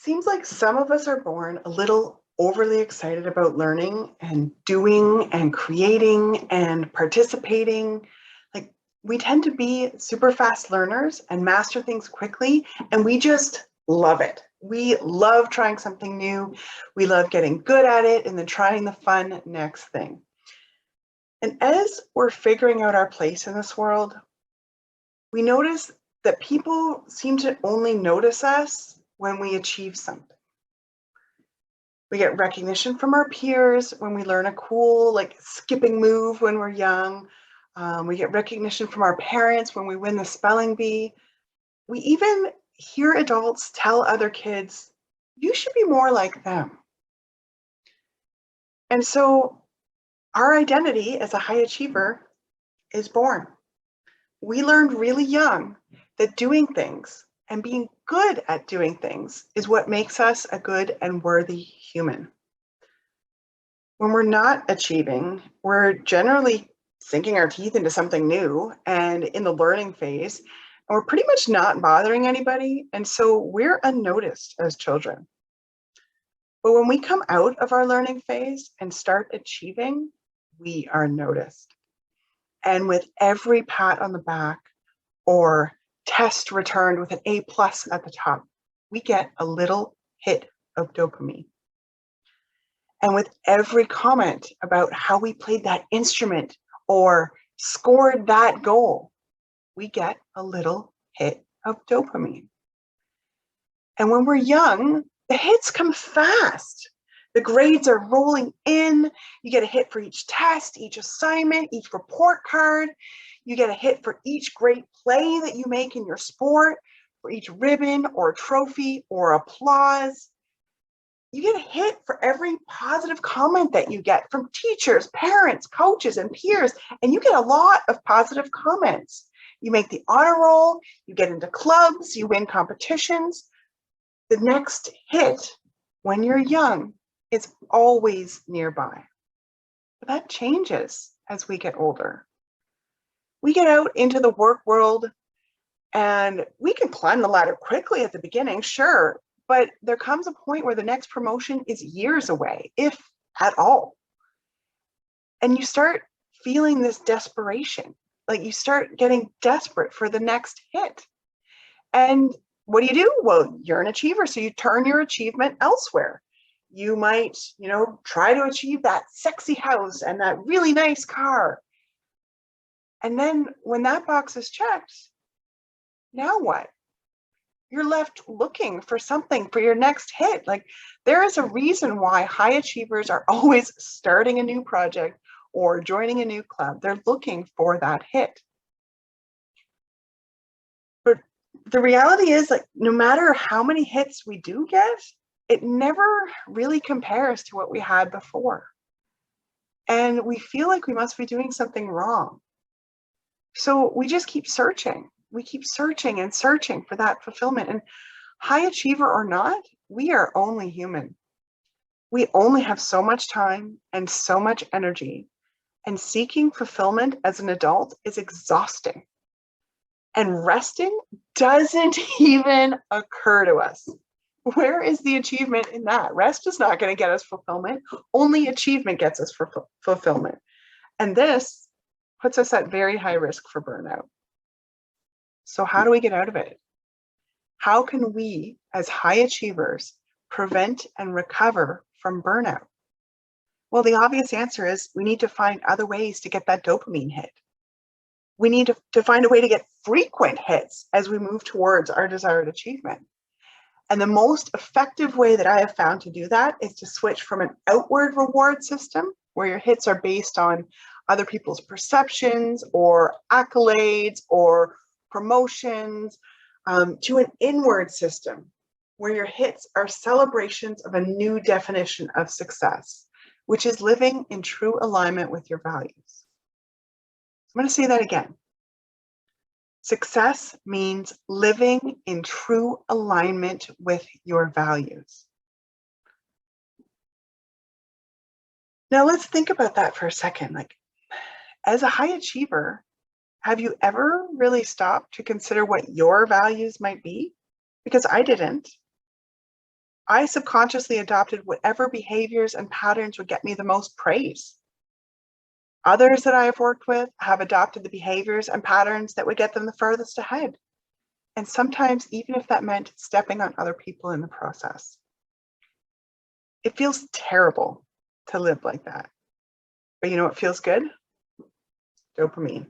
Seems like some of us are born a little overly excited about learning and doing and creating and participating. Like we tend to be super fast learners and master things quickly, and we just love it. We love trying something new. We love getting good at it and then trying the fun next thing. And as we're figuring out our place in this world, we notice that people seem to only notice us when we achieve something. We get recognition from our peers when we learn a cool, like skipping move when we're young. We get recognition from our parents when we win the spelling bee. We even hear adults tell other kids, you should be more like them. And so our identity as a high achiever is born. We learned really young that doing things and being good at doing things is what makes us a good and worthy human. When we're not achieving, we're generally sinking our teeth into something new and in the learning phase, and we're pretty much not bothering anybody. And so we're unnoticed as children. But when we come out of our learning phase and start achieving, we are noticed. And with every pat on the back or test returned with an A plus at the top, we get a little hit of dopamine. And with every comment about how we played that instrument or scored that goal, we get a little hit of dopamine. And when we're young, the hits come fast. The grades are rolling in. You get a hit for each test, each assignment, each report card. You get a hit for each great play that you make in your sport, for each ribbon or trophy or applause. You get a hit for every positive comment that you get from teachers, parents, coaches, and peers, and you get a lot of positive comments. You make the honor roll, you get into clubs, you win competitions. The next hit, when you're young, is always nearby. But that changes as we get older. We get out into the work world and we can climb the ladder quickly at the beginning, sure, but there comes a point where the next promotion is years away, if at all. And you start feeling this desperation, like you start getting desperate for the next hit. And what do? Well, you're an achiever, so you turn your achievement elsewhere. You might, try to achieve that sexy house and that really nice car. And then when that box is checked, now what? You're left looking for something for your next hit. Like there is a reason why high achievers are always starting a new project or joining a new club. They're looking for that hit. But the reality is, like, no matter how many hits we do get, it never really compares to what we had before. And we feel like we must be doing something wrong. So we just keep searching. We keep searching and searching for that fulfillment. And high achiever or not, we are only human. We only have so much time and so much energy. And seeking fulfillment as an adult is exhausting. And resting doesn't even occur to us. Where is the achievement in that? Rest is not going to get us fulfillment. Only achievement gets us fulfillment. And this puts us at very high risk for burnout. So how do we get out of it? How can we, as high achievers, prevent and recover from burnout? Well, the obvious answer is we need to find other ways to get that dopamine hit. We need to find a way to get frequent hits as we move towards our desired achievement. And the most effective way that I have found to do that is to switch from an outward reward system where your hits are based on other people's perceptions or accolades or promotions, to an inward system where your hits are celebrations of a new definition of success, which is living in true alignment with your values. I'm going to say that again. Success means living in true alignment with your values. Now let's think about that for a second. Like, as a high achiever, have you ever really stopped to consider what your values might be? Because I didn't. I subconsciously adopted whatever behaviors and patterns would get me the most praise. Others that I have worked with have adopted the behaviors and patterns that would get them the furthest ahead. And sometimes, even if that meant stepping on other people in the process. It feels terrible to live like that. But you know what feels good? Dopamine.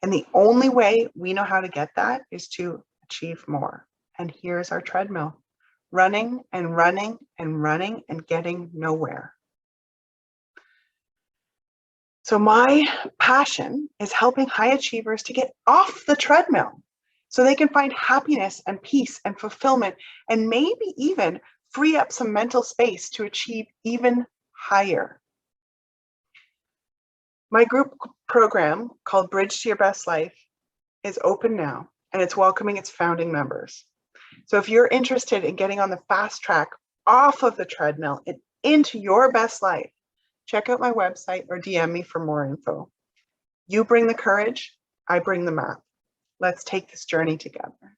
And the only way we know how to get that is to achieve more. And here's our treadmill, running and running and running and getting nowhere. So my passion is helping high achievers to get off the treadmill so they can find happiness and peace and fulfillment and maybe even free up some mental space to achieve even higher. My group program called Bridge to Your Best Life is open now, and it's welcoming its founding members. So if you're interested in getting on the fast track off of the treadmill and into your best life, check out my website or DM me for more info. You bring the courage, I bring the map. Let's take this journey together.